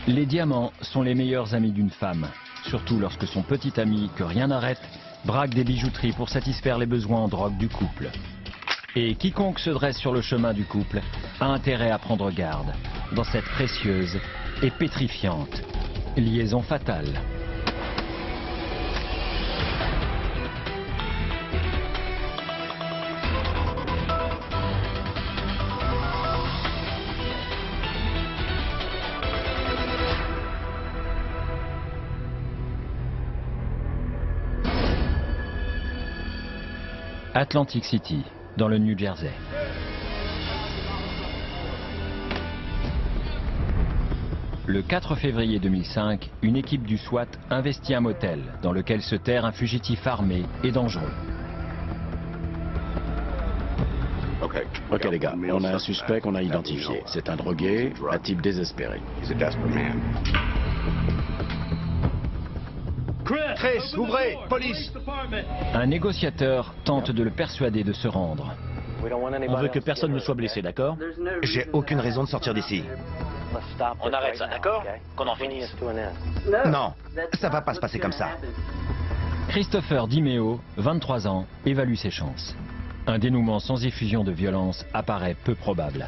Les diamants sont les meilleurs amis d'une femme, surtout lorsque son petit ami, que rien n'arrête, braque des bijouteries pour satisfaire les besoins en drogue du couple. Et quiconque se dresse sur le chemin du couple a intérêt à prendre garde dans cette précieuse et pétrifiante liaison fatale. Atlantic City, dans le New Jersey. Le 4 février 2005, une équipe du SWAT investit un motel dans lequel se terre un fugitif armé et dangereux. Ok les gars, on a un suspect qu'on a identifié. C'est un drogué, un type désespéré. Chris, ouvrez, police! Un négociateur tente de le persuader de se rendre. On veut que personne ne soit blessé, d'accord? J'ai aucune raison de sortir d'ici. On arrête ça, d'accord? Qu'on en finisse. Non, ça va pas se passer comme ça. Christopher DiMeo, 23 ans, évalue ses chances. Un dénouement sans effusion de violence apparaît peu probable.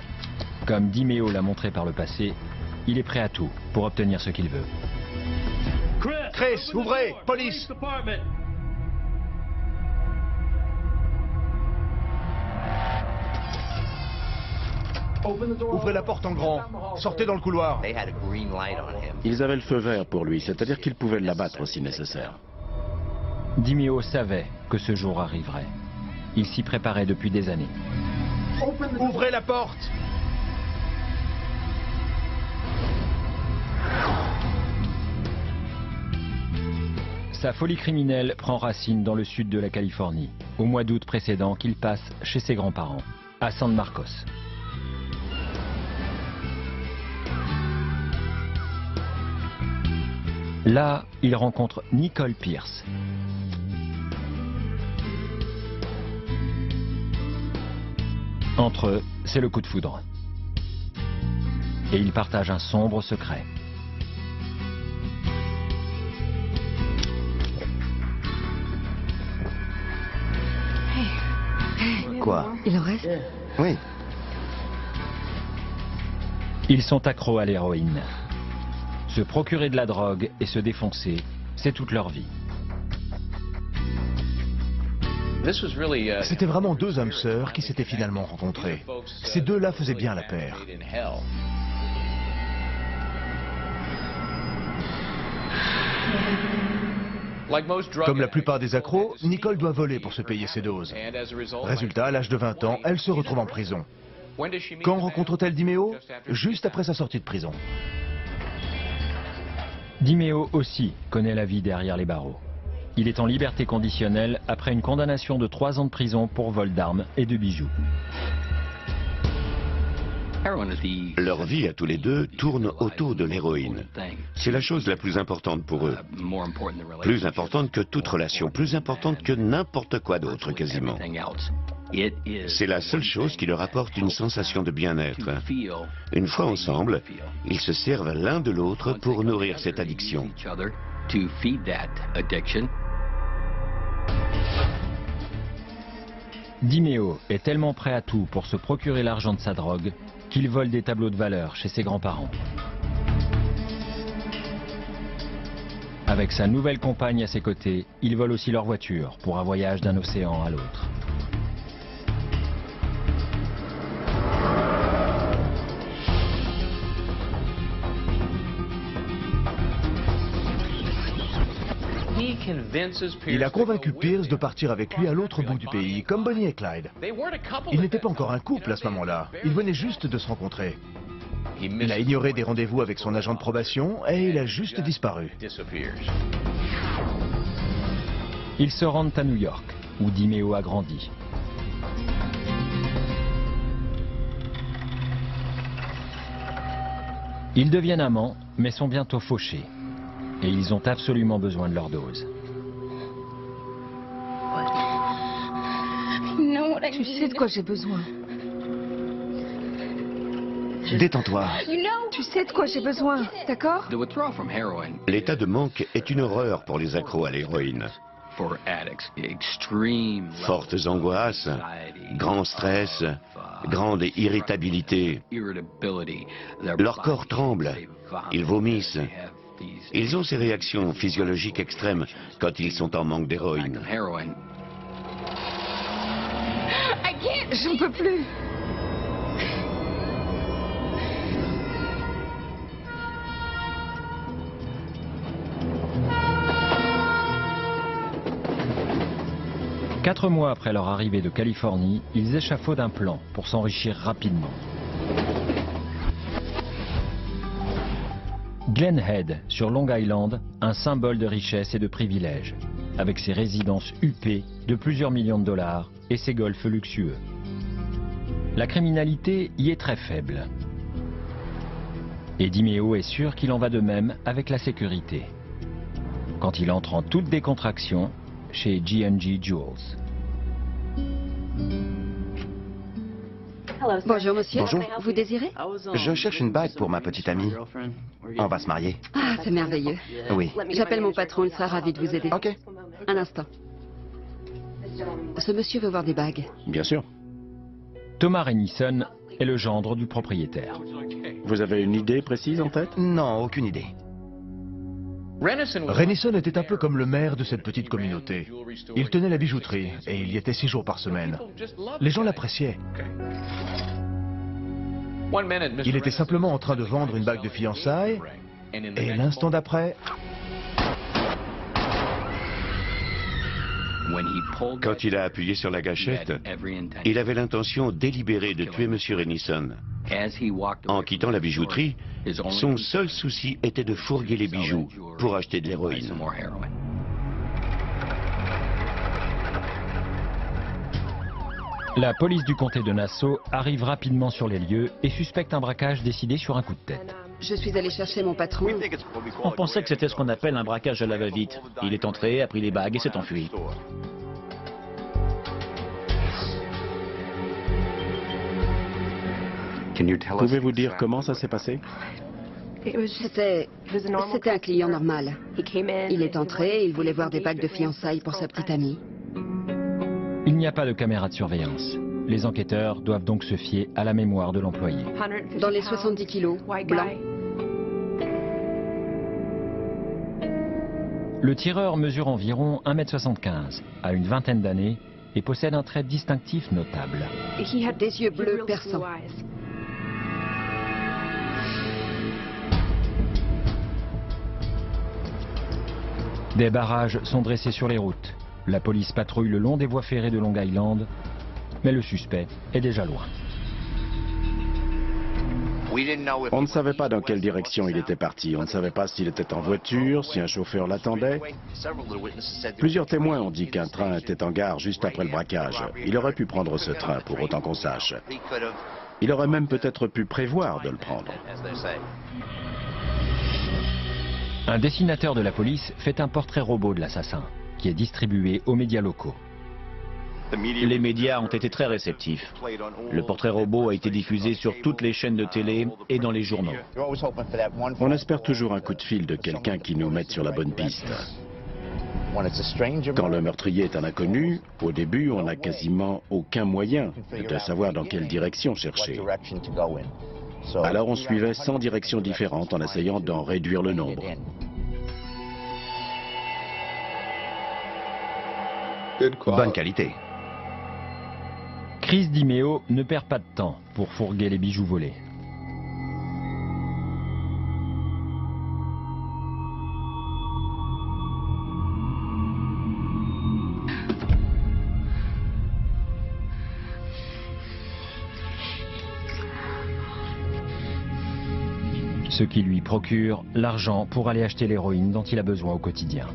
Comme DiMeo l'a montré par le passé, il est prêt à tout pour obtenir ce qu'il veut. Chris, ouvrez, police! Ouvrez la porte en grand. Sortez dans le couloir. Ils avaient le feu vert pour lui, c'est-à-dire qu'ils pouvaient l'abattre si nécessaire. DiMeo savait que ce jour arriverait. Il s'y préparait depuis des années. Ouvrez la porte! Sa folie criminelle prend racine dans le sud de la Californie, au mois d'août précédent qu'il passe chez ses grands-parents, à San Marcos. Là, il rencontre Nicole Pierce. Entre eux, c'est le coup de foudre. Et ils partagent un sombre secret. Quoi? Il en reste? Oui. Ils sont accros à l'héroïne. Se procurer de la drogue et se défoncer, c'est toute leur vie. C'était vraiment deux âmes sœurs qui s'étaient finalement rencontrées. Ces deux-là faisaient bien la paire. Comme la plupart des accros, Nicole doit voler pour se payer ses doses. Résultat, à l'âge de 20 ans, elle se retrouve en prison. Quand rencontre-t-elle DiMeo? Juste après sa sortie de prison. DiMeo aussi connaît la vie derrière les barreaux. Il est en liberté conditionnelle après une condamnation de 3 ans de prison pour vol d'armes et de bijoux. Leur vie à tous les deux tourne autour de l'héroïne. C'est la chose la plus importante pour eux. Plus importante que toute relation, plus importante que n'importe quoi d'autre quasiment. C'est la seule chose qui leur apporte une sensation de bien-être. Une fois ensemble, ils se servent l'un de l'autre pour nourrir cette addiction. DiMeo est tellement prêt à tout pour se procurer l'argent de sa drogue qu'il vole des tableaux de valeur chez ses grands-parents. Avec sa nouvelle compagne à ses côtés, il vole aussi leur voiture pour un voyage d'un océan à l'autre. Il a convaincu Pierce de partir avec lui à l'autre bout du pays, comme Bonnie et Clyde. Ils n'étaient pas encore un couple à ce moment-là. Ils venaient juste de se rencontrer. Il a ignoré des rendez-vous avec son agent de probation et il a juste disparu. Ils se rendent à New York, où DiMeo a grandi. Ils deviennent amants, mais sont bientôt fauchés. Et ils ont absolument besoin de leur dose. Tu sais de quoi j'ai besoin. Détends-toi. Tu sais de quoi j'ai besoin, d'accord? L'état de manque est une horreur pour les accros à l'héroïne. Fortes angoisses, grand stress, grande irritabilité. Leur corps tremble, ils vomissent. Ils ont ces réactions physiologiques extrêmes quand ils sont en manque d'héroïne. J'en peux plus. Quatre mois après leur arrivée de Californie, ils échafaudent un plan pour s'enrichir rapidement. Glen Head, sur Long Island, un symbole de richesse et de privilèges, avec ses résidences huppées de plusieurs millions de dollars et ses golfs luxueux. La criminalité y est très faible. Et DiMeo est sûr qu'il en va de même avec la sécurité. Quand il entre en toute décontraction chez G&G Jewels. Bonjour monsieur. Bonjour. Vous désirez? Je cherche une bague pour ma petite amie. On va se marier. Ah, c'est merveilleux. Oui. J'appelle mon patron, il sera ravi de vous aider. Ok. Un instant. Ce monsieur veut voir des bagues. Bien sûr. Thomas Renison est le gendre du propriétaire. Vous avez une idée précise en tête? Non, aucune idée. Renison était un peu comme le maire de cette petite communauté. Il tenait la bijouterie et il y était 6 jours par semaine. Les gens l'appréciaient. Il était simplement en train de vendre une bague de fiançailles et l'instant d'après... Quand il a appuyé sur la gâchette, il avait l'intention délibérée de tuer M. Renison. En quittant la bijouterie, son seul souci était de fourguer les bijoux pour acheter de l'héroïne. La police du comté de Nassau arrive rapidement sur les lieux et suspecte un braquage décidé sur un coup de tête. Je suis allé chercher mon patron. On pensait que c'était ce qu'on appelle un braquage à la va-vite. Il est entré, a pris les bagues et s'est enfui. Pouvez-vous dire comment ça s'est passé? C'était un client normal. Il est entré, il voulait voir des bagues de fiançailles pour sa petite amie. Il n'y a pas de caméra de surveillance. Les enquêteurs doivent donc se fier à la mémoire de l'employé. Dans les 70 kilos, blanc. Le tireur mesure environ 1,75 m, a une vingtaine d'années et possède un trait distinctif notable. Des yeux bleus perçants. Des barrages sont dressés sur les routes. La police patrouille le long des voies ferrées de Long Island, mais le suspect est déjà loin. On ne savait pas dans quelle direction il était parti. On ne savait pas s'il était en voiture, si un chauffeur l'attendait. Plusieurs témoins ont dit qu'un train était en gare juste après le braquage. Il aurait pu prendre ce train, pour autant qu'on sache. Il aurait même peut-être pu prévoir de le prendre. Un dessinateur de la police fait un portrait robot de l'assassin, qui est distribué aux médias locaux. Les médias ont été très réceptifs. Le portrait robot a été diffusé sur toutes les chaînes de télé et dans les journaux. On espère toujours un coup de fil de quelqu'un qui nous mette sur la bonne piste. Quand le meurtrier est un inconnu, au début, on n'a quasiment aucun moyen de savoir dans quelle direction chercher. Alors on suivait 100 directions différentes en essayant d'en réduire le nombre. Bonne qualité. Chris DiMeo ne perd pas de temps pour fourguer les bijoux volés. Ce qui lui procure l'argent pour aller acheter l'héroïne dont il a besoin au quotidien.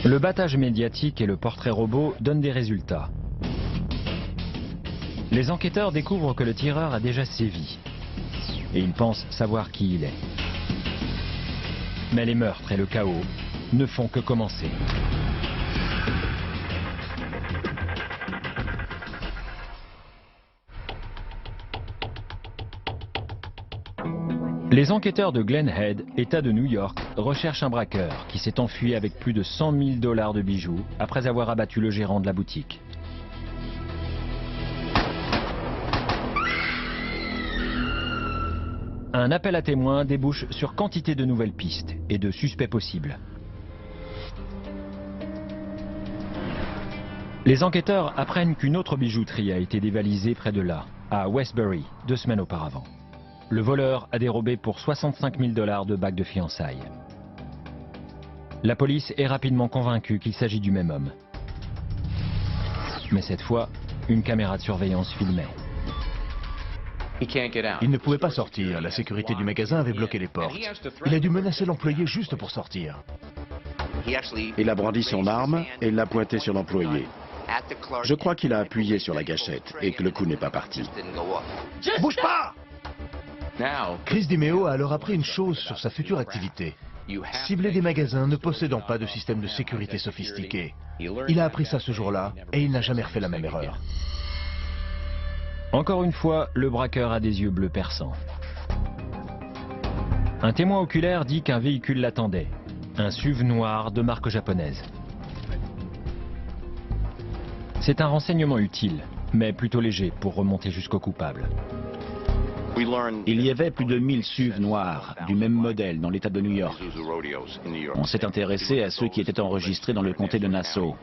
Le battage médiatique et le portrait robot donnent des résultats. Les enquêteurs découvrent que le tireur a déjà sévi. Et ils pensent savoir qui il est. Mais les meurtres et le chaos ne font que commencer. Les enquêteurs de Glen Head, État de New York, recherchent un braqueur qui s'est enfui avec plus de 100 000 $ de bijoux après avoir abattu le gérant de la boutique. Un appel à témoins débouche sur quantité de nouvelles pistes et de suspects possibles. Les enquêteurs apprennent qu'une autre bijouterie a été dévalisée près de là, à Westbury, 2 semaines auparavant. Le voleur a dérobé pour 65 000 $ de bagues de fiançailles. La police est rapidement convaincue qu'il s'agit du même homme. Mais cette fois, une caméra de surveillance filmait. Il ne pouvait pas sortir, la sécurité du magasin avait bloqué les portes. Il a dû menacer l'employé juste pour sortir. Il a brandi son arme et l'a pointée sur l'employé. Je crois qu'il a appuyé sur la gâchette et que le coup n'est pas parti. Bouge pas! Chris DiMeo a alors appris une chose sur sa future activité. Cibler des magasins ne possédant pas de système de sécurité sophistiqué. Il a appris ça ce jour-là et il n'a jamais refait la même erreur. Encore une fois, le braqueur a des yeux bleus perçants. Un témoin oculaire dit qu'un véhicule l'attendait. Un SUV noir de marque japonaise. C'est un renseignement utile, mais plutôt léger pour remonter jusqu'au coupable. Il y avait plus de 1000 SUV noirs du même modèle dans l'État de New York. On s'est intéressé à ceux qui étaient enregistrés dans le comté de Nassau.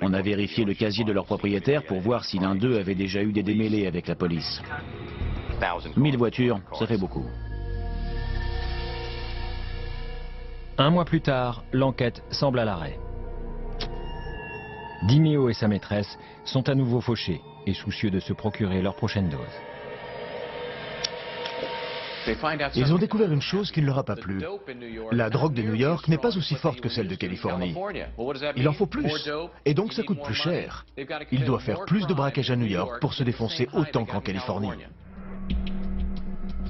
On a vérifié le casier de leur propriétaire pour voir si l'un d'eux avait déjà eu des démêlés avec la police. 1000 voitures, ça fait beaucoup. Un mois plus tard, l'enquête semble à l'arrêt. DiMeo et sa maîtresse sont à nouveau fauchés et soucieux de se procurer leur prochaine dose. Ils ont découvert une chose qui ne leur a pas plu. La drogue de New York n'est pas aussi forte que celle de Californie. Il en faut plus, et donc ça coûte plus cher. Il doit faire plus de braquages à New York pour se défoncer autant qu'en Californie.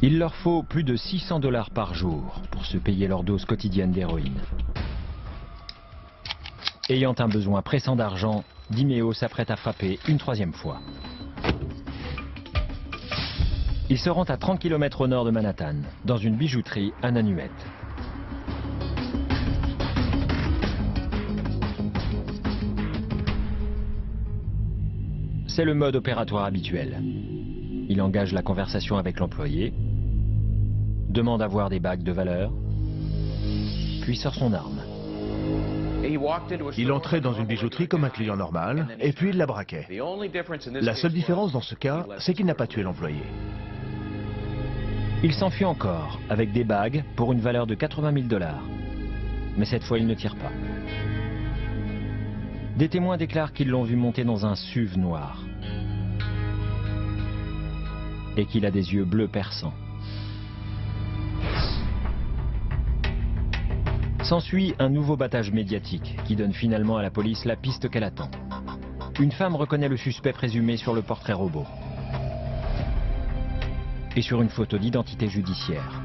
Il leur faut plus de 600 $ par jour pour se payer leur dose quotidienne d'héroïne. Ayant un besoin pressant d'argent, DiMeo s'apprête à frapper une 3e fois. Ils se rendent à 30 km au nord de Manhattan, dans une bijouterie à Nanuet. C'est le mode opératoire habituel. Il engage la conversation avec l'employé, demande à voir des bagues de valeur, puis sort son arme. Il entrait dans une bijouterie comme un client normal, et puis il la braquait. La seule différence dans ce cas, c'est qu'il n'a pas tué l'employé. Il s'enfuit encore, avec des bagues pour une valeur de 80 000 $. Mais cette fois, il ne tire pas. Des témoins déclarent qu'ils l'ont vu monter dans un SUV noir. Et qu'il a des yeux bleus perçants. S'ensuit un nouveau battage médiatique qui donne finalement à la police la piste qu'elle attend. Une femme reconnaît le suspect présumé sur le portrait robot. Et sur une photo d'identité judiciaire.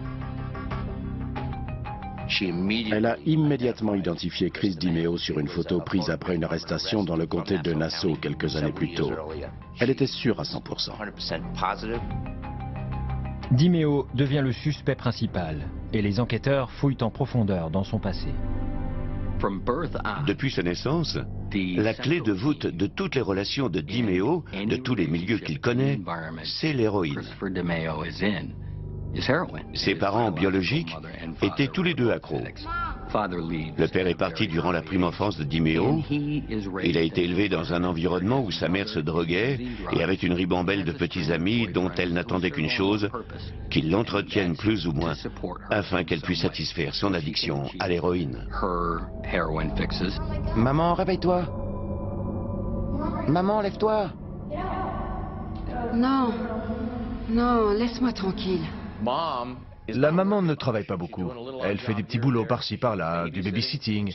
Elle a immédiatement identifié Chris DiMeo sur une photo prise après une arrestation dans le comté de Nassau quelques années plus tôt. Elle était sûre à 100%. DiMeo devient le suspect principal et les enquêteurs fouillent en profondeur dans son passé. Depuis sa naissance, la clé de voûte de toutes les relations de DiMeo, de tous les milieux qu'il connaît, c'est l'héroïne. Ses parents biologiques étaient tous les deux accros. Le père est parti durant la prime enfance de DiMeo. Il a été élevé dans un environnement où sa mère se droguait et avait une ribambelle de petits amis dont elle n'attendait qu'une chose, qu'ils l'entretiennent plus ou moins, afin qu'elle puisse satisfaire son addiction à l'héroïne. Maman, réveille-toi. Maman, lève-toi. Non, non, laisse-moi tranquille. La maman ne travaille pas beaucoup. Elle fait des petits boulots par-ci par-là, du babysitting.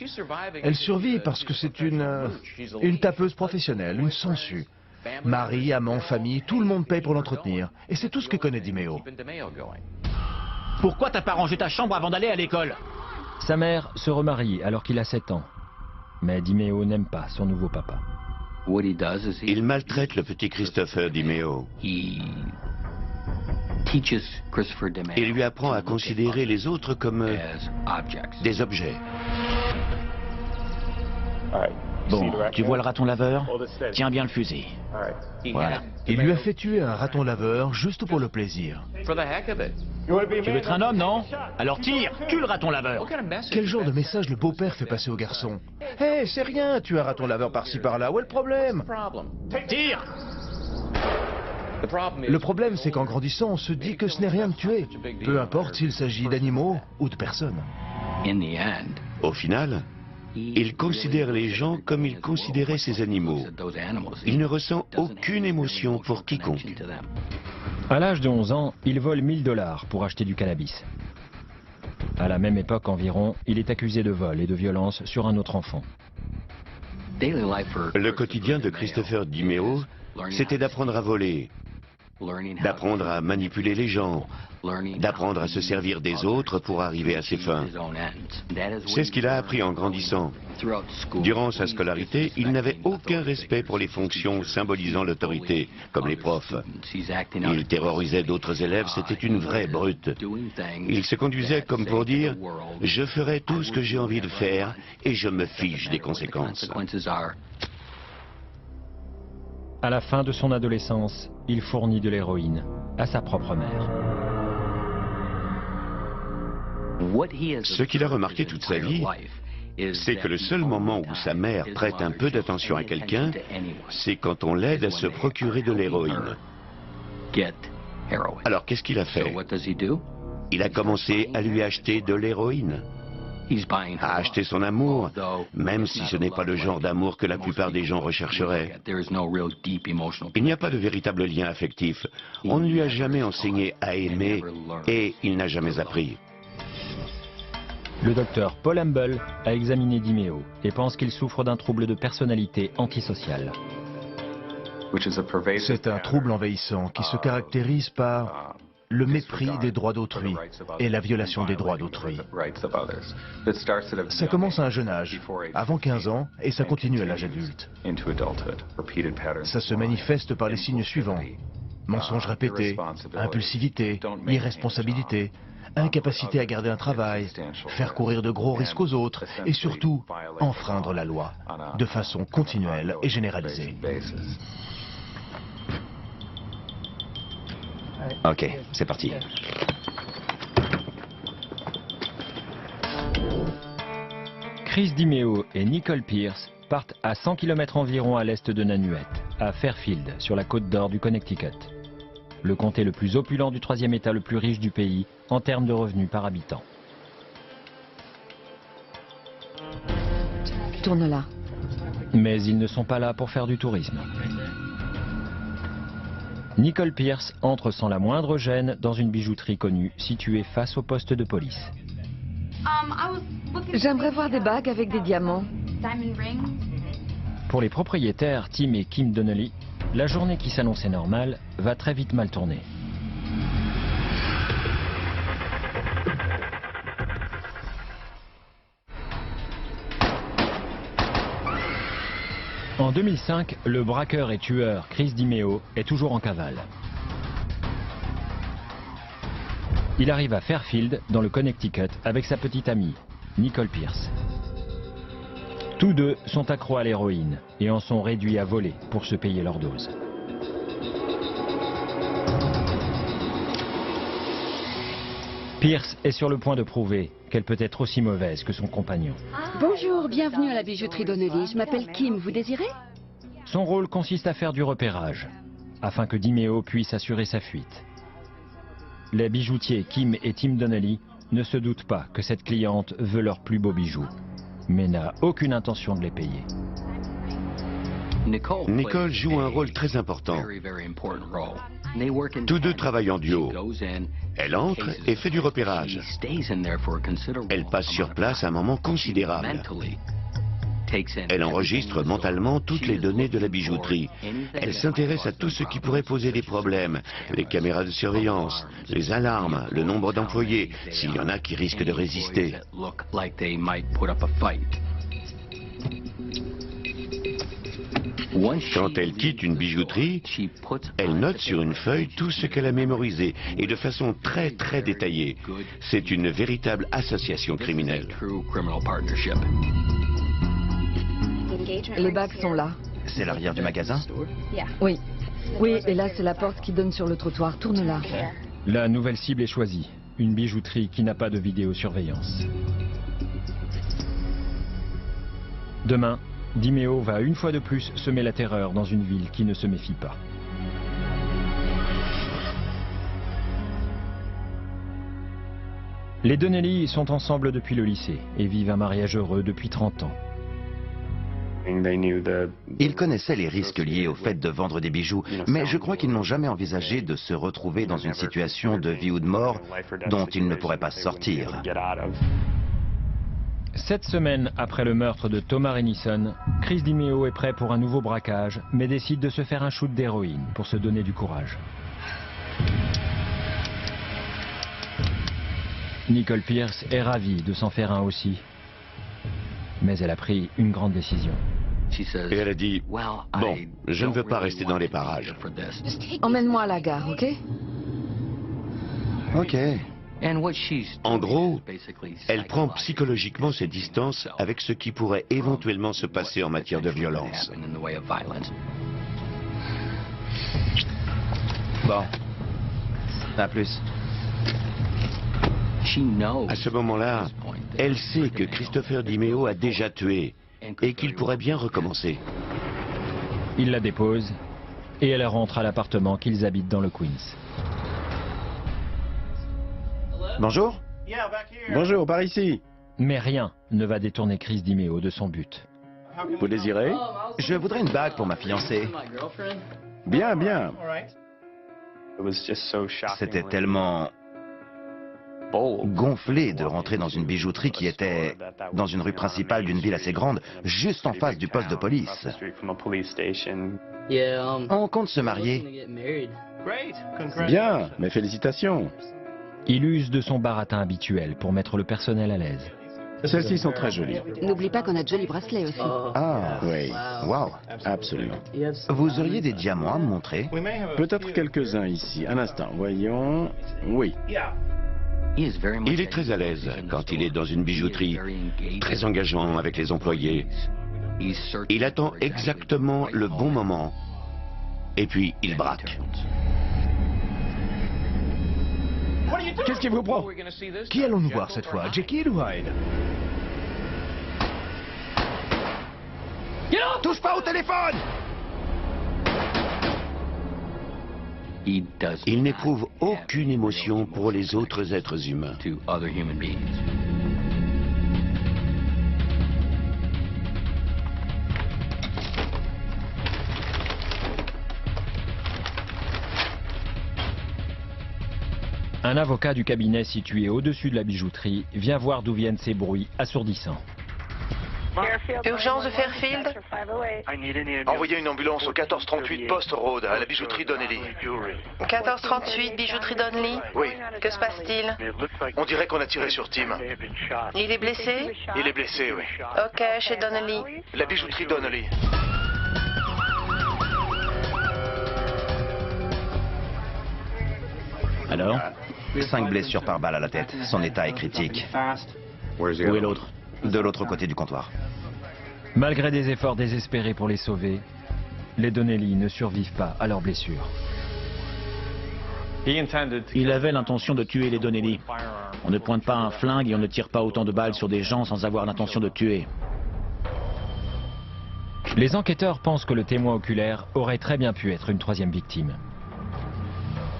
Elle survit parce que c'est une tapeuse professionnelle, une sangsue. Mari, amant, famille, tout le monde paye pour l'entretenir. Et c'est tout ce que connaît DiMeo. Pourquoi t'as pas rangé ta chambre avant d'aller à l'école? Sa mère se remarie alors qu'il a 7 ans. Mais DiMeo n'aime pas son nouveau papa. Il maltraite le petit Christopher DiMeo. Il lui apprend à considérer les autres comme des objets. Bon, tu vois le raton laveur? Tiens bien le fusil. Voilà. Il lui a fait tuer un raton laveur juste pour le plaisir. Tu veux être un homme, non? Alors tire, tue le raton laveur. Quel genre de message le beau-père fait passer au garçon? Hé, c'est rien, tuer un raton laveur par-ci par-là, où est le problème? Tire! Le problème, c'est qu'en grandissant, on se dit que ce n'est rien de tuer. Peu importe s'il s'agit d'animaux ou de personnes. Au final, il considère les gens comme il considérait ces animaux. Il ne ressent aucune émotion pour quiconque. À l'âge de 11 ans, il vole 1000 $ pour acheter du cannabis. À la même époque environ, il est accusé de vol et de violence sur un autre enfant. Le quotidien de Christopher DiMeo, c'était d'apprendre à voler, d'apprendre à manipuler les gens, d'apprendre à se servir des autres pour arriver à ses fins. C'est ce qu'il a appris en grandissant. Durant sa scolarité, il n'avait aucun respect pour les fonctions symbolisant l'autorité, comme les profs. Il terrorisait d'autres élèves, c'était une vraie brute. Il se conduisait comme pour dire « Je ferai tout ce que j'ai envie de faire et je me fiche des conséquences ». À la fin de son adolescence, il fournit de l'héroïne à sa propre mère. Ce qu'il a remarqué toute sa vie, c'est que le seul moment où sa mère prête un peu d'attention à quelqu'un, c'est quand on l'aide à se procurer de l'héroïne. Alors qu'est-ce qu'il a fait? Il a commencé à lui acheter de l'héroïne, à acheter son amour, même si ce n'est pas le genre d'amour que la plupart des gens rechercheraient. Il n'y a pas de véritable lien affectif. On ne lui a jamais enseigné à aimer et il n'a jamais appris. Le docteur Paul Humble a examiné DiMeo et pense qu'il souffre d'un trouble de personnalité antisociale. C'est un trouble envahissant qui se caractérise par le mépris des droits d'autrui et la violation des droits d'autrui. Ça commence à un jeune âge, avant 15 ans, et ça continue à l'âge adulte. Ça se manifeste par les signes suivants: mensonges répétés, impulsivité, irresponsabilité, incapacité à garder un travail, faire courir de gros risques aux autres, et surtout, enfreindre la loi, de façon continuelle et généralisée. Ok, c'est parti. Chris DiMeo et Nicole Pierce partent à 100 km environ à l'est de Nanuet, à Fairfield, sur la côte d'Or du Connecticut. Le comté le plus opulent du 3e État le plus riche du pays en termes de revenus par habitant. Tourne là. Mais ils ne sont pas là pour faire du tourisme. Nicole Pierce entre sans la moindre gêne dans une bijouterie connue située face au poste de police. J'aimerais voir des bagues avec des diamants. Pour les propriétaires Tim et Kim Donnelly, la journée qui s'annonçait normale va très vite mal tourner. En 2005, le braqueur et tueur Chris DiMeo est toujours en cavale. Il arrive à Fairfield, dans le Connecticut, avec sa petite amie, Nicole Pierce. Tous deux sont accros à l'héroïne et en sont réduits à voler pour se payer leur dose. Pierce est sur le point de prouver qu'elle peut être aussi mauvaise que son compagnon. Bonjour, bienvenue à la bijouterie Donnelly. Je m'appelle Kim, vous désirez? Son rôle consiste à faire du repérage, afin que DiMeo puisse assurer sa fuite. Les bijoutiers Kim et Tim Donnelly ne se doutent pas que cette cliente veut leurs plus beaux bijoux, mais n'a aucune intention de les payer. Nicole joue un rôle très important. Tous deux travaillent en duo. Elle entre et fait du repérage. Elle passe sur place un moment considérable. Elle enregistre mentalement toutes les données de la bijouterie. Elle s'intéresse à tout ce qui pourrait poser des problèmes. Les caméras de surveillance, les alarmes, le nombre d'employés, s'il y en a qui risquent de résister. Quand elle quitte une bijouterie, elle note sur une feuille tout ce qu'elle a mémorisé, et de façon très détaillée. C'est une véritable association criminelle. Les bagues sont là. C'est l'arrière du magasin? Oui. Oui, et là c'est la porte qui donne sur le trottoir. Tourne-la. La nouvelle cible est choisie. Une bijouterie qui n'a pas de vidéosurveillance. Demain, DiMeo va une fois de plus semer la terreur dans une ville qui ne se méfie pas. Les Donnelly sont ensemble depuis le lycée et vivent un mariage heureux depuis 30 ans. Ils connaissaient les risques liés au fait de vendre des bijoux, mais je crois qu'ils n'ont jamais envisagé de se retrouver dans une situation de vie ou de mort dont ils ne pourraient pas sortir. 7 semaines après le meurtre de Thomas Rennison, Chris DiMeo est prêt pour un nouveau braquage, mais décide de se faire un shoot d'héroïne pour se donner du courage. Nicole Pierce est ravie de s'en faire un aussi, mais elle a pris une grande décision. Et elle a dit, bon, je ne veux pas rester dans les parages. Emmène-moi à la gare, ok? Ok. En gros, elle prend psychologiquement ses distances avec ce qui pourrait éventuellement se passer en matière de violence. Bon. À plus. À ce moment-là, elle sait que Christopher DiMeo a déjà tué et qu'il pourrait bien recommencer. Il la dépose et elle rentre à l'appartement qu'ils habitent dans le Queens. Bonjour. Bonjour, par ici. Mais rien ne va détourner Chris DiMeo de son but. Vous désirez? Je voudrais une bague pour ma fiancée. Bien, bien. C'était tellement gonflé de rentrer dans une bijouterie qui était dans une rue principale d'une ville assez grande, juste en face du poste de police. On compte se marier. Bien, mes félicitations. Il use de son baratin habituel pour mettre le personnel à l'aise. Celles-ci sont très jolies. N'oublie pas qu'on a de jolis bracelets aussi. Ah, oui. Waouh. Absolument. Vous auriez des diamants à me montrer? Peut-être quelques-uns ici. Un instant, voyons. Oui. Il est très à l'aise quand il est dans une bijouterie, très engageant avec les employés. Il attend exactement le bon moment, et puis il braque. Qu'est-ce qui vous prend? Qui allons-nous voir cette fois? Jekyll ou Hyde? Touche pas au téléphone! Il n'éprouve aucune émotion pour les autres êtres humains. Un avocat du cabinet situé au-dessus de la bijouterie vient voir d'où viennent ces bruits assourdissants. Urgence de Fairfield. Envoyez une ambulance au 1438 Post Road, à la bijouterie Donnelly. 1438, bijouterie Donnelly. Oui. Que se passe-t-il? On dirait qu'on a tiré sur Tim. Il est blessé? Il est blessé, oui. Ok, chez Donnelly. La bijouterie Donnelly. Alors? 5 blessures par balle à la tête. Son état est critique. Où est l'autre? De l'autre côté du comptoir. Malgré des efforts désespérés pour les sauver, les Donnelly ne survivent pas à leurs blessures. Il avait l'intention de tuer les Donnelly. On ne pointe pas un flingue et on ne tire pas autant de balles sur des gens sans avoir l'intention de tuer. Les enquêteurs pensent que le témoin oculaire aurait très bien pu être une troisième victime.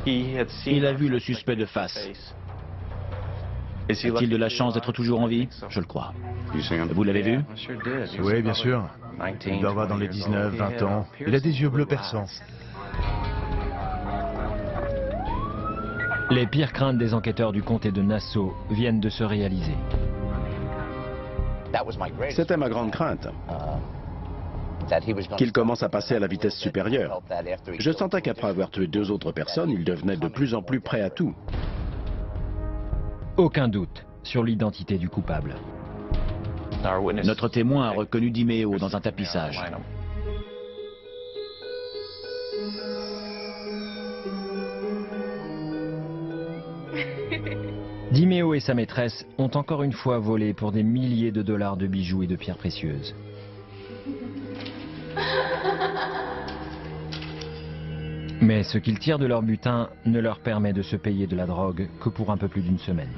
Il a vu le suspect de face. A-t-il de la chance d'être toujours en vie? Je le crois. Vous l'avez vu? Oui, bien sûr. Il doit avoir dans les 19, 20 ans. Il a des yeux bleus perçants. Les pires craintes des enquêteurs du comté de Nassau viennent de se réaliser. C'était ma grande crainte, qu'il commence à passer à la vitesse supérieure. Je sentais qu'après avoir tué 2 autres personnes, il devenait de plus en plus prêt à tout. Aucun doute sur l'identité du coupable. Notre témoin a reconnu DiMeo dans un tapissage. DiMeo et sa maîtresse ont encore une fois volé pour des milliers de dollars de bijoux et de pierres précieuses. Mais ce qu'ils tirent de leur butin ne leur permet de se payer de la drogue que pour un peu plus d'une semaine.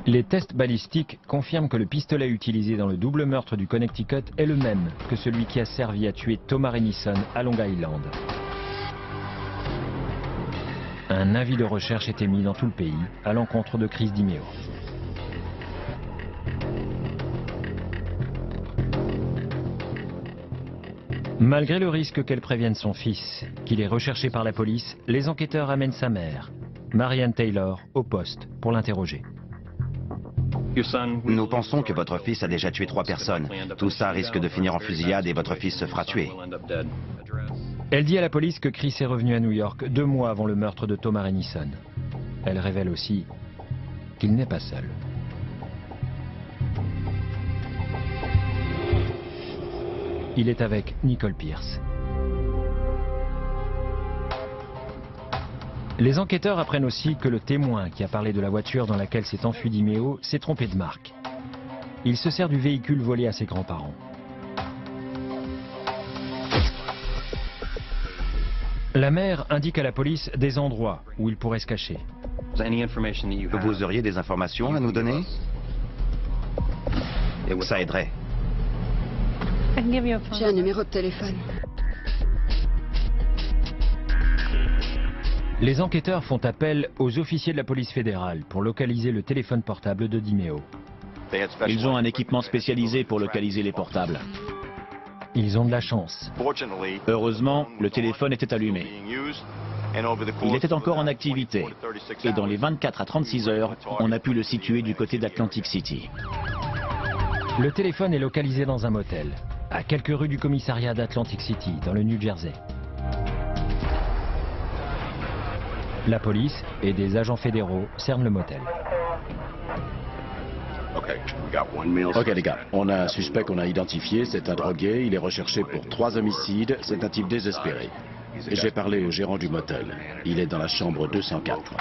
Les tests balistiques confirment que le pistolet utilisé dans le double meurtre du Connecticut est le même que celui qui a servi à tuer Thomas Rennison à Long Island. Un avis de recherche est émis dans tout le pays à l'encontre de Chris DiMeo. Malgré le risque qu'elle prévienne son fils, qu'il est recherché par la police, les enquêteurs amènent sa mère, Marianne Taylor, au poste pour l'interroger. Nous pensons que votre fils a déjà tué 3 personnes. Tout ça risque de finir en fusillade et votre fils se fera tuer. Elle dit à la police que Chris est revenu à New York 2 mois avant le meurtre de Thomas Rennison. Elle révèle aussi qu'il n'est pas seul. Il est avec Nicole Pierce. Les enquêteurs apprennent aussi que le témoin qui a parlé de la voiture dans laquelle s'est enfui DiMeo s'est trompé de marque. Il se sert du véhicule volé à ses grands-parents. La mère indique à la police des endroits où il pourrait se cacher. Vous auriez des informations à nous donner? Ça aiderait. J'ai un numéro de téléphone. Les enquêteurs font appel aux officiers de la police fédérale pour localiser le téléphone portable de DiMeo. Ils ont un équipement spécialisé pour localiser les portables. Ils ont de la chance. Heureusement, le téléphone était allumé. Il était encore en activité. Et dans les 24 à 36 heures, on a pu le situer du côté d'Atlantic City. Le téléphone est localisé dans un motel, à quelques rues du commissariat d'Atlantic City, dans le New Jersey. La police et des agents fédéraux cernent le motel. Ok les gars, on a un suspect qu'on a identifié, c'est un drogué, il est recherché pour 3 homicides, c'est un type désespéré. J'ai parlé au gérant du motel, il est dans la chambre 204.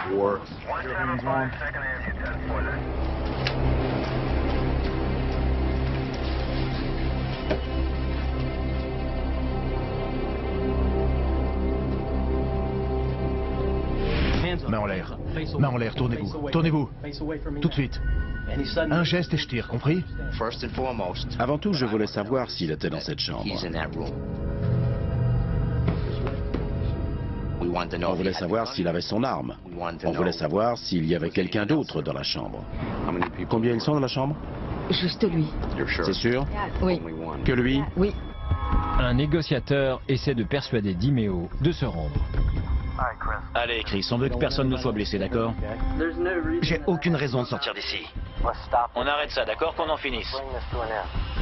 Main en l'air, tournez-vous. Tournez-vous. Tout de suite. Un geste et je tire, compris? Avant tout, je voulais savoir s'il était dans cette chambre. On voulait savoir s'il avait son arme. On voulait savoir s'il y avait quelqu'un d'autre dans la chambre. Combien ils sont dans la chambre? Juste lui. C'est sûr? Oui. Que lui? Oui. Un négociateur essaie de persuader DiMeo de se rendre. Allez, Chris, on veut que personne ne soit blessé, d'accord? J'ai aucune raison de sortir d'ici. On arrête ça, d'accord? Qu'on en finisse.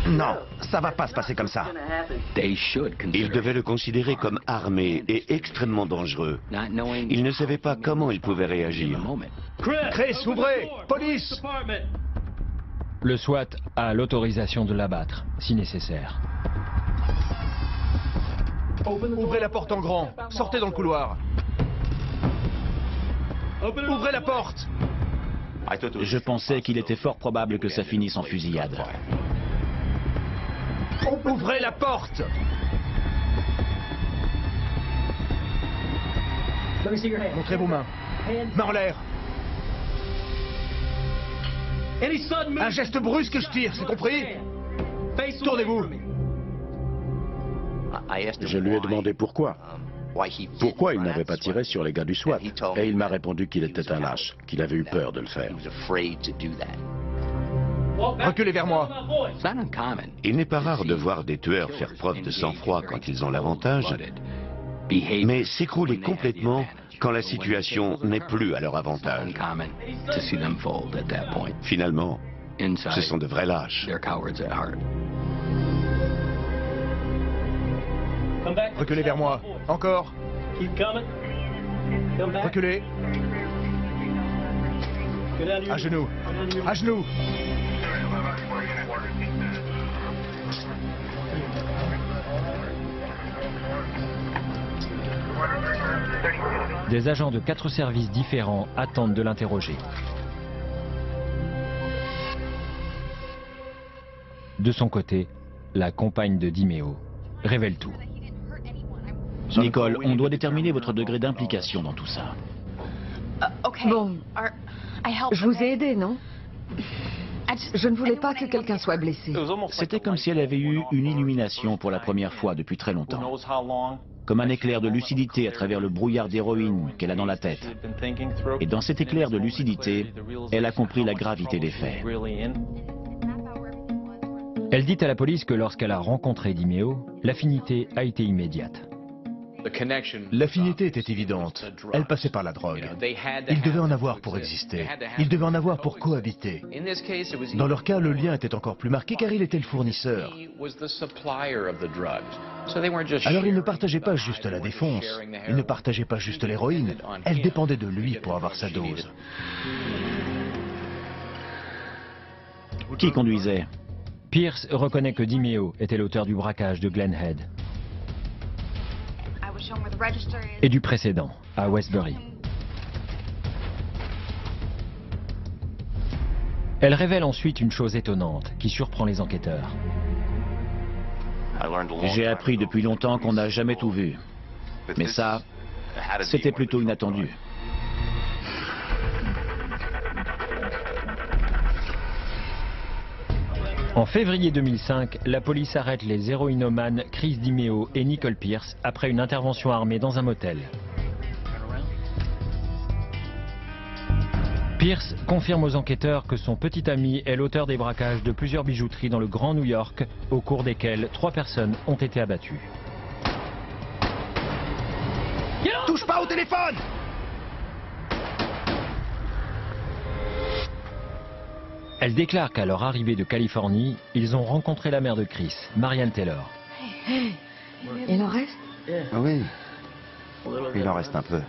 Non, ça va pas se passer comme ça. Ils devaient le considérer comme armé et extrêmement dangereux. Ils ne savaient pas comment ils pouvaient réagir. Chris, ouvrez! Police! Le SWAT a l'autorisation de l'abattre, si nécessaire. Ouvrez la porte en grand. Sortez dans le couloir. Ouvrez la porte! Je pensais qu'il était fort probable que ça finisse en fusillade. Ouvrez la porte! Montrez vos mains. Main en l'air. Un geste brusque et je tire, c'est compris? Tournez-vous. Je lui ai demandé pourquoi. Pourquoi il n'avait pas tiré sur les gars du SWAT. Et il m'a répondu qu'il était un lâche, qu'il avait eu peur de le faire. Reculez vers moi. Il n'est pas rare de voir des tueurs faire preuve de sang-froid quand ils ont l'avantage, mais s'écrouler complètement quand la situation n'est plus à leur avantage. Finalement, ce sont de vrais lâches. Reculez vers moi. Encore. Reculez. À genoux. À genoux. Des agents de 4 services différents attendent de l'interroger. De son côté, la compagne de DiMeo révèle tout. Nicole, on doit déterminer votre degré d'implication dans tout ça. Bon, je vous ai aidé, non? Je ne voulais pas que quelqu'un soit blessé. C'était comme si elle avait eu une illumination pour la première fois depuis très longtemps. Comme un éclair de lucidité à travers le brouillard d'héroïne qu'elle a dans la tête. Et dans cet éclair de lucidité, elle a compris la gravité des faits. Elle dit à la police que lorsqu'elle a rencontré DiMeo, l'affinité a été immédiate. L'affinité était évidente. Elle passait par la drogue. Ils devaient en avoir pour exister. Ils devaient en avoir pour cohabiter. Dans leur cas, le lien était encore plus marqué car il était le fournisseur. Alors ils ne partageaient pas juste la défonce. Ils ne partageaient pas juste l'héroïne. Elle dépendait de lui pour avoir sa dose. Qui conduisait? Pierce reconnaît que DiMeo était l'auteur du braquage de Glen Head et du précédent, à Westbury. Elle révèle ensuite une chose étonnante qui surprend les enquêteurs. J'ai appris depuis longtemps qu'on n'a jamais tout vu. Mais ça, c'était plutôt inattendu. En février 2005, la police arrête les héroïnomanes Chris DiMeo et Nicole Pierce après une intervention armée dans un motel. Pierce confirme aux enquêteurs que son petit ami est l'auteur des braquages de plusieurs bijouteries dans le Grand New York, au cours desquels 3 personnes ont été abattues. Touche pas au téléphone! Elle déclare qu'à leur arrivée de Californie, ils ont rencontré la mère de Chris, Marianne Taylor. Il en reste? Oui, il en reste un peu.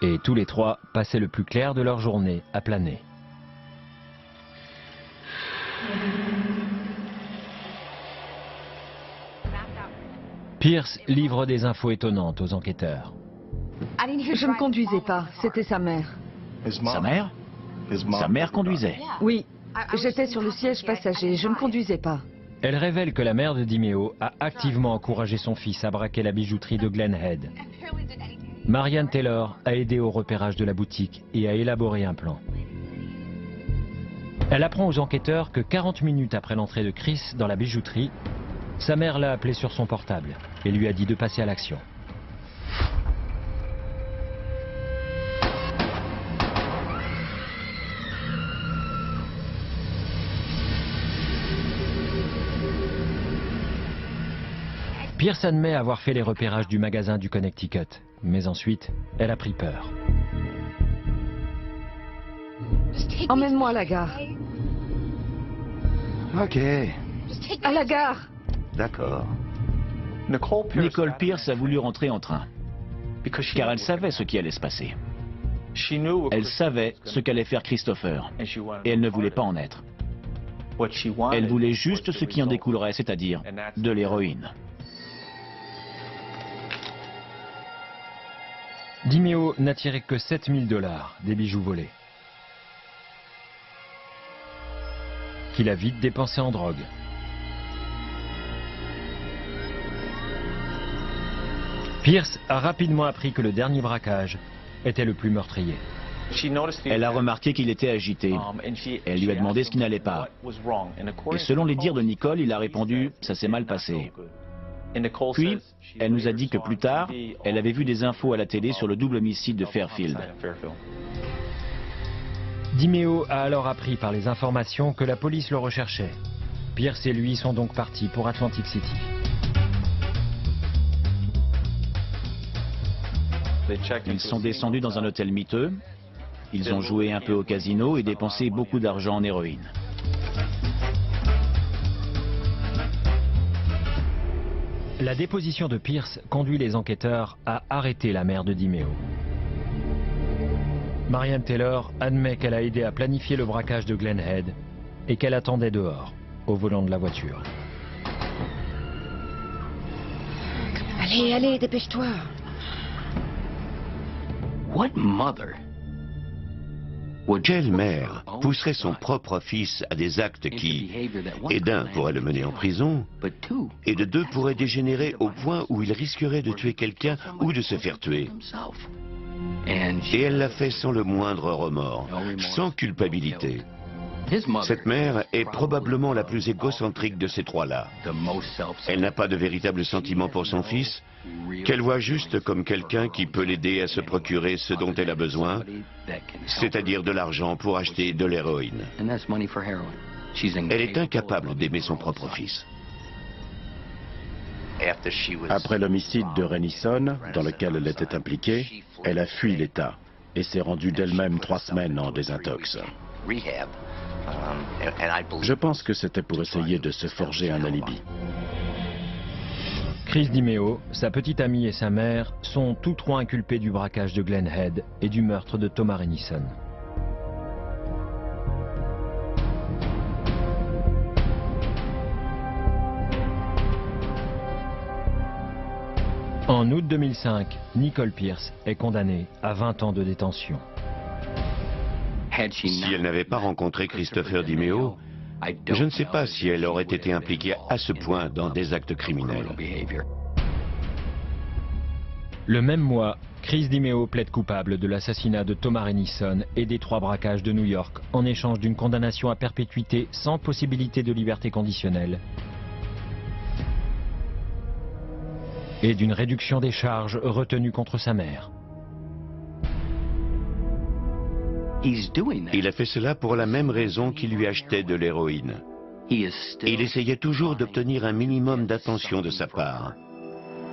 Et tous les 3 passaient le plus clair de leur journée à planer. Pierce livre des infos étonnantes aux enquêteurs. Je ne conduisais pas, c'était sa mère. Sa mère? Sa mère conduisait. Oui, j'étais sur le siège passager, je ne conduisais pas. Elle révèle que la mère de DiMeo a activement encouragé son fils à braquer la bijouterie de Glen Head. Marianne Taylor a aidé au repérage de la boutique et a élaboré un plan. Elle apprend aux enquêteurs que 40 minutes après l'entrée de Chris dans la bijouterie, sa mère l'a appelé sur son portable et lui a dit de passer à l'action. Pierce admet avoir fait les repérages du magasin du Connecticut, mais ensuite, elle a pris peur. Emmène-moi à la gare. Ok, À la gare. d'accord. Nicole Pierce a voulu rentrer en train, car elle savait ce qui allait se passer. Elle savait ce qu'allait faire Christopher, et elle ne voulait pas en être. Elle voulait juste ce qui en découlerait, c'est-à-dire de l'héroïne. DiMeo n'a tiré que 7 000 $ des bijoux volés, qu'il a vite dépensé en drogue. Pierce a rapidement appris que le dernier braquage était le plus meurtrier. Elle a remarqué qu'il était agité. Elle lui a demandé ce qui n'allait pas. Et selon les dires de Nicole, il a répondu « ça s'est mal passé ». Puis, elle nous a dit que plus tard, elle avait vu des infos à la télé sur le double homicide de Fairfield. DiMeo a alors appris par les informations que la police le recherchait. Pierce et lui sont donc partis pour Atlantic City. Ils sont descendus dans un hôtel miteux. Ils ont joué un peu au casino et dépensé beaucoup d'argent en héroïne. La déposition de Pierce conduit les enquêteurs à arrêter la mère de DiMeo. Marianne Taylor admet qu'elle a aidé à planifier le braquage de Glen Head et qu'elle attendait dehors, au volant de la voiture. Allez, allez, dépêche-toi. Quelle mère pousserait son propre fils à des actes qui, et d'un, pourraient le mener en prison, et de deux, pourraient dégénérer au point où il risquerait de tuer quelqu'un ou de se faire tuer. Et elle l'a fait sans le moindre remords, sans culpabilité. Cette mère est probablement la plus égocentrique de ces trois-là. Elle n'a pas de véritable sentiment pour son fils, qu'elle voit juste comme quelqu'un qui peut l'aider à se procurer ce dont elle a besoin, c'est-à-dire de l'argent pour acheter de l'héroïne. Elle est incapable d'aimer son propre fils. Après l'homicide de Renison, dans lequel elle était impliquée, elle a fui l'État et s'est rendue d'elle-même 3 semaines en désintox. Je pense que c'était pour essayer de se forger un alibi. Chris DiMeo, sa petite amie et sa mère sont tous trois inculpés du braquage de Glen Head et du meurtre de Thomas Renison. En août 2005, Nicole Pierce est condamnée à 20 ans de détention. Si elle n'avait pas rencontré Christopher DiMeo, je ne sais pas si elle aurait été impliquée à ce point dans des actes criminels. Le même mois, Chris DiMeo plaide coupable de l'assassinat de Thomas Renison et des 3 braquages de New York en échange d'une condamnation à perpétuité sans possibilité de liberté conditionnelle et d'une réduction des charges retenues contre sa mère. Il a fait cela pour la même raison qu'il lui achetait de l'héroïne. Il essayait toujours d'obtenir un minimum d'attention de sa part.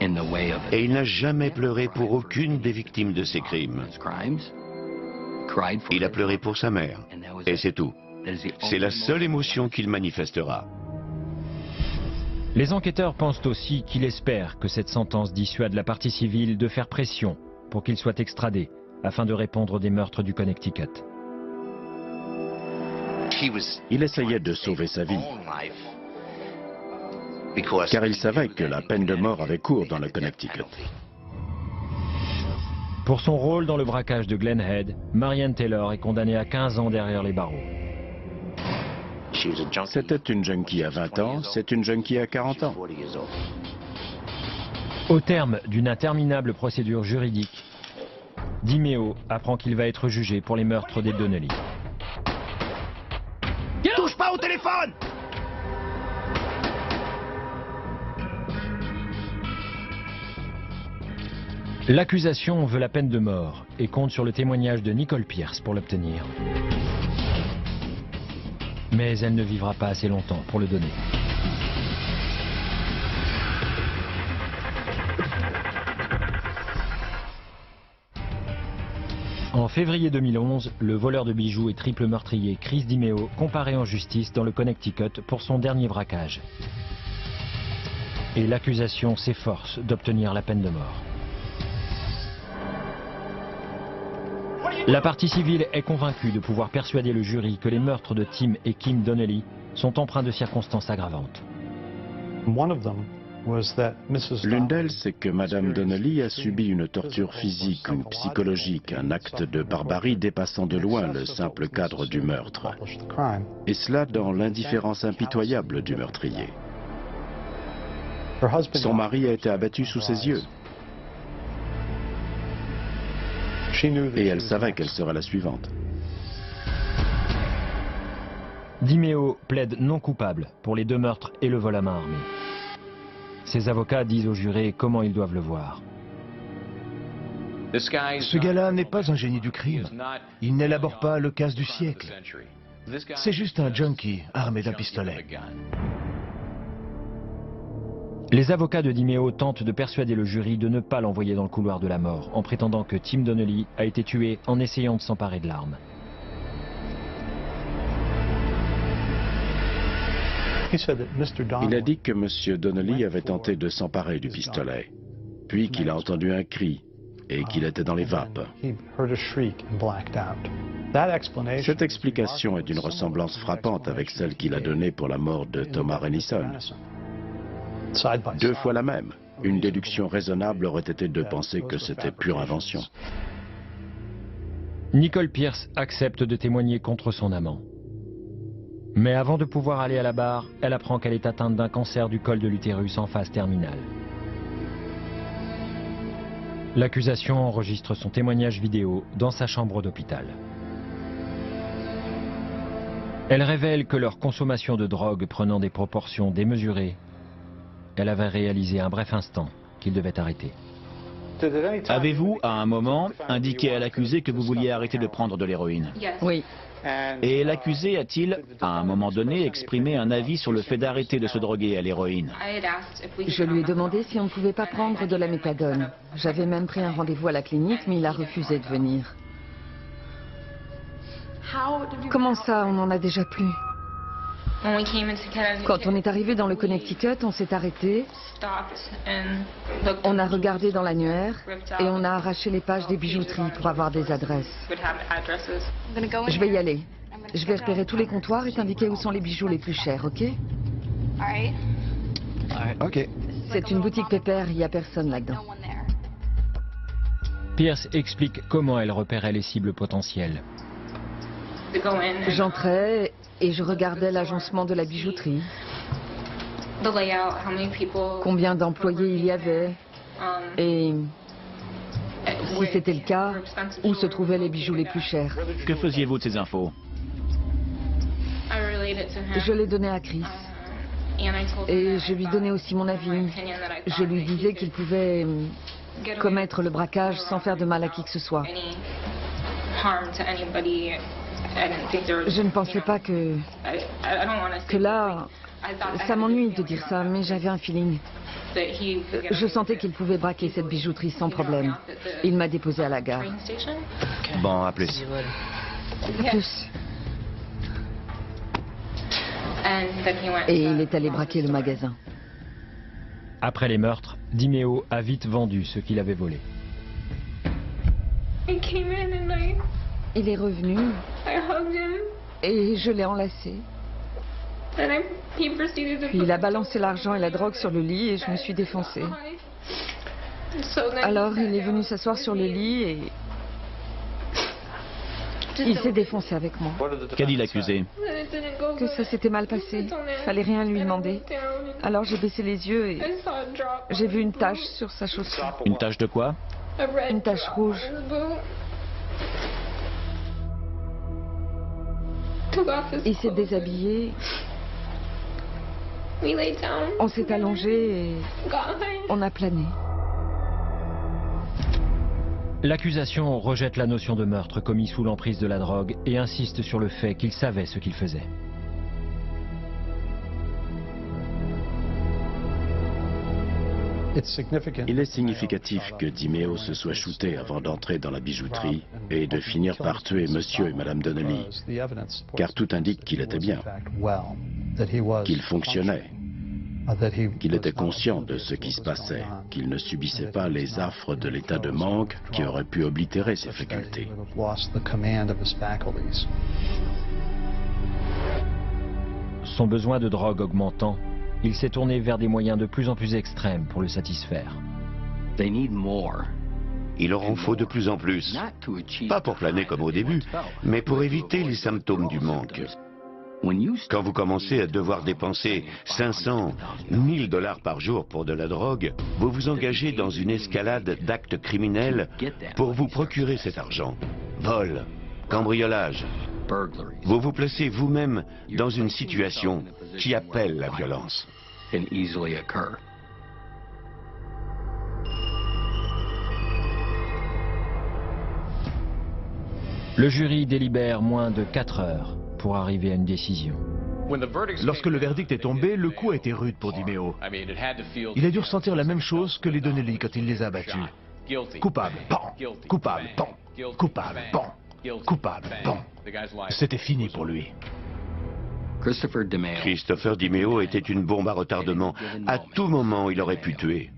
Et il n'a jamais pleuré pour aucune des victimes de ses crimes. Il a pleuré pour sa mère. Et c'est tout. C'est la seule émotion qu'il manifestera. Les enquêteurs pensent aussi qu'il espère que cette sentence dissuade la partie civile de faire pression pour qu'il soit extradé afin de répondre des meurtres du Connecticut. Il essayait de sauver sa vie, car il savait que la peine de mort avait cours dans le Connecticut. Pour son rôle dans le braquage de Glen Head, Marianne Taylor est condamnée à 15 ans derrière les barreaux. C'était une junkie à 20 ans, c'est une junkie à 40 ans. Au terme d'une interminable procédure juridique, DiMeo apprend qu'il va être jugé pour les meurtres des Donnelly. Touche pas au téléphone! L'accusation veut la peine de mort et compte sur le témoignage de Nicole Pierce pour l'obtenir. Mais elle ne vivra pas assez longtemps pour le donner. En février 2011, le voleur de bijoux et triple meurtrier Chris DiMeo comparaît en justice dans le Connecticut pour son dernier braquage. Et l'accusation s'efforce d'obtenir la peine de mort. La partie civile est convaincue de pouvoir persuader le jury que les meurtres de Tim et Kim Donnelly sont empreints de circonstances aggravantes. L'une d'elles, c'est que Madame Donnelly a subi une torture physique ou psychologique, un acte de barbarie dépassant de loin le simple cadre du meurtre. Et cela dans l'indifférence impitoyable du meurtrier. Son mari a été abattu sous ses yeux. Et elle savait qu'elle serait la suivante. DiMeo plaide non coupable pour les 2 meurtres et le vol à main armée. Ses avocats disent aux jurés comment ils doivent le voir. Ce gars-là n'est pas un génie du crime. Il n'élabore pas le casse du siècle. C'est juste un junkie armé d'un pistolet. Les avocats de DiMeo tentent de persuader le jury de ne pas l'envoyer dans le couloir de la mort, en prétendant que Tim Donnelly a été tué en essayant de s'emparer de l'arme. Il a dit que M. Donnelly avait tenté de s'emparer du pistolet, puis qu'il a entendu un cri et qu'il était dans les vapes. Cette explication est d'une ressemblance frappante avec celle qu'il a donnée pour la mort de Thomas Rennison. Deux fois la même. Une déduction raisonnable aurait été de penser que c'était pure invention. Nicole Pierce accepte de témoigner contre son amant. Mais avant de pouvoir aller à la barre, elle apprend qu'elle est atteinte d'un cancer du col de l'utérus en phase terminale. L'accusation enregistre son témoignage vidéo dans sa chambre d'hôpital. Elle révèle que leur consommation de drogue prenant des proportions démesurées, elle avait réalisé un bref instant qu'il devait arrêter. Avez-vous, à un moment, indiqué à l'accusé que vous vouliez arrêter de prendre de l'héroïne? Oui. Et l'accusé a-t-il, à un moment donné, exprimé un avis sur le fait d'arrêter de se droguer à l'héroïne? Je lui ai demandé si on ne pouvait pas prendre de la méthadone. J'avais même pris un rendez-vous à la clinique, mais il a refusé de venir. Comment ça, on en a déjà plus? Quand on est arrivé dans le Connecticut, on s'est arrêté, on a regardé dans l'annuaire et on a arraché les pages des bijouteries pour avoir des adresses. Je vais y aller. Je vais repérer tous les comptoirs et t'indiquer où sont les bijoux les plus chers, ok? Ok. C'est une boutique pépère, il n'y a personne là-dedans. Pierce explique comment elle repérait les cibles potentielles. J'entrais et je regardais l'agencement de la bijouterie. Combien d'employés il y avait. Et si c'était le cas, où se trouvaient les bijoux les plus chers. Que faisiez-vous de ces infos? Je les donnais à Chris. Et je lui donnais aussi mon avis. Je lui disais qu'il pouvait commettre le braquage sans faire de mal à qui que ce soit. Je ne pensais pas que là, ça m'ennuie de dire ça, mais j'avais un feeling. Je sentais qu'il pouvait braquer cette bijouterie sans problème. Il m'a déposé à la gare. Bon, à plus. À plus. Et il est allé braquer le magasin. Après les meurtres, DiMeo a vite vendu ce qu'il avait volé. Il est revenu et je l'ai enlacé. Puis il a balancé l'argent et la drogue sur le lit et je me suis défoncée. Alors il est venu s'asseoir sur le lit et il s'est défoncé avec moi. Qu'a dit l'accusé? Que ça s'était mal passé. Fallait rien lui demander. Alors j'ai baissé les yeux et j'ai vu une tache sur sa chaussure. Une tache de quoi? Une tache rouge. Il s'est déshabillé. On s'est allongé et on a plané. L'accusation rejette la notion de meurtre commis sous l'emprise de la drogue et insiste sur le fait qu'il savait ce qu'il faisait. Il est significatif que DiMeo se soit shooté avant d'entrer dans la bijouterie et de finir par tuer Monsieur et Madame Donnelly, car tout indique qu'il était bien, qu'il fonctionnait, qu'il était conscient de ce qui se passait, qu'il ne subissait pas les affres de l'état de manque qui aurait pu oblitérer ses facultés. Son besoin de drogue augmentant, il s'est tourné vers des moyens de plus en plus extrêmes pour le satisfaire. Il leur en faut de plus en plus. Pas pour planer comme au début, mais pour éviter les symptômes du manque. Quand vous commencez à devoir dépenser 500, 1000 $ par jour pour de la drogue, vous vous engagez dans une escalade d'actes criminels pour vous procurer cet argent. Vol, cambriolage. Vous vous placez vous-même dans une situation qui appelle la violence. Le jury délibère moins de 4 heures pour arriver à une décision. Lorsque le verdict est tombé, le coup a été rude pour DiMeo. Il a dû ressentir la même chose que les Donnelly quand il les a abattus. Coupable, pan. Coupable, pan. Coupable, pan. Coupable, pan. C'était fini pour lui. Christopher DiMeo était une bombe à retardement. À tout moment, il aurait pu tuer.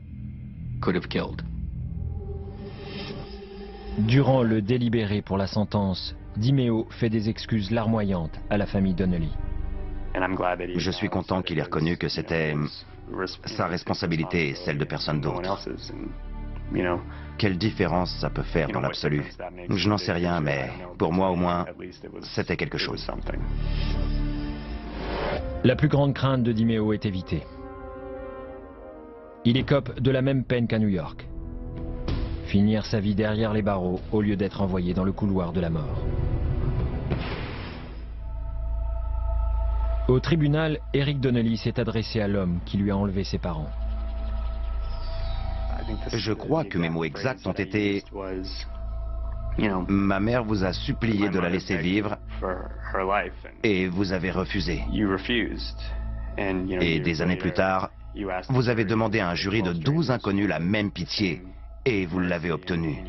Durant le délibéré pour la sentence, DiMeo fait des excuses larmoyantes à la famille Donnelly. Je suis content qu'il ait reconnu que c'était sa responsabilité et celle de personne d'autre. Quelle différence ça peut faire dans l'absolu? Je n'en sais rien, mais pour moi au moins, c'était quelque chose. La plus grande crainte de DiMeo est évitée. Il écope de la même peine qu'à New York. Finir sa vie derrière les barreaux au lieu d'être envoyé dans le couloir de la mort. Au tribunal, Eric Donnelly s'est adressé à l'homme qui lui a enlevé ses parents. Je crois que mes mots exacts ont été... Ma mère vous a supplié de la laisser vivre et vous avez refusé. Et des années plus tard, vous avez demandé à un jury de 12 inconnus la même pitié et vous l'avez obtenue.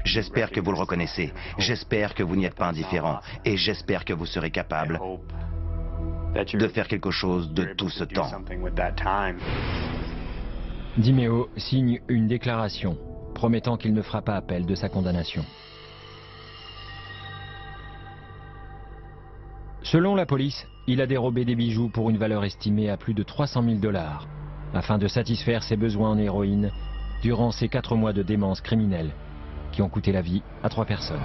J'espère que vous le reconnaissez. J'espère que vous n'y êtes pas indifférent et j'espère que vous serez capable de faire quelque chose de tout ce temps. DiMeo signe une déclaration promettant qu'il ne fera pas appel de sa condamnation. Selon la police, il a dérobé des bijoux pour une valeur estimée à plus de 300 000 $ afin de satisfaire ses besoins en héroïne durant ces 4 mois de démence criminelle qui ont coûté la vie à 3 personnes.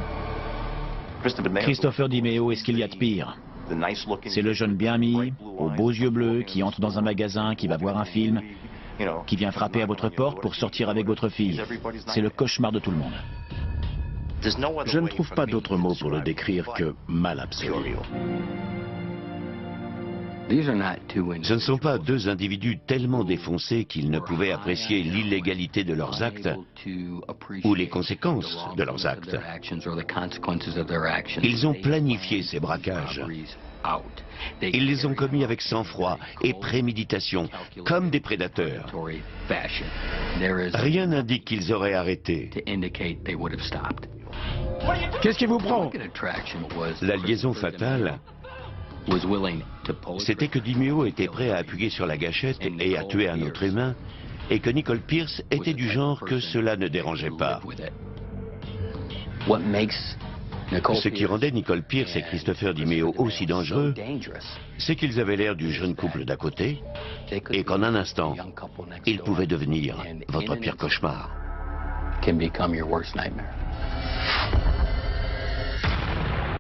Christopher DiMeo est ce qu'il y a de pire. C'est le jeune bien mis, aux beaux yeux bleus, qui entre dans un magasin, qui va voir un film, qui vient frapper à votre porte pour sortir avec votre fille. C'est le cauchemar de tout le monde. Je ne trouve pas d'autre mot pour le décrire que mal absolu. Ce ne sont pas deux individus tellement défoncés qu'ils ne pouvaient apprécier l'illégalité de leurs actes ou les conséquences de leurs actes. Ils ont planifié ces braquages. Ils les ont commis avec sang-froid et préméditation, comme des prédateurs. Rien n'indique qu'ils auraient arrêté. Qu'est-ce qui vous prend? La liaison fatale, c'était que DiMeo était prêt à appuyer sur la gâchette et à tuer un autre humain, et que Nicole Pierce était du genre que cela ne dérangeait pas. Ce qui rendait Nicole Pierce et Christopher DiMeo aussi dangereux, c'est qu'ils avaient l'air du jeune couple d'à côté, et qu'en un instant, ils pouvaient devenir votre pire cauchemar.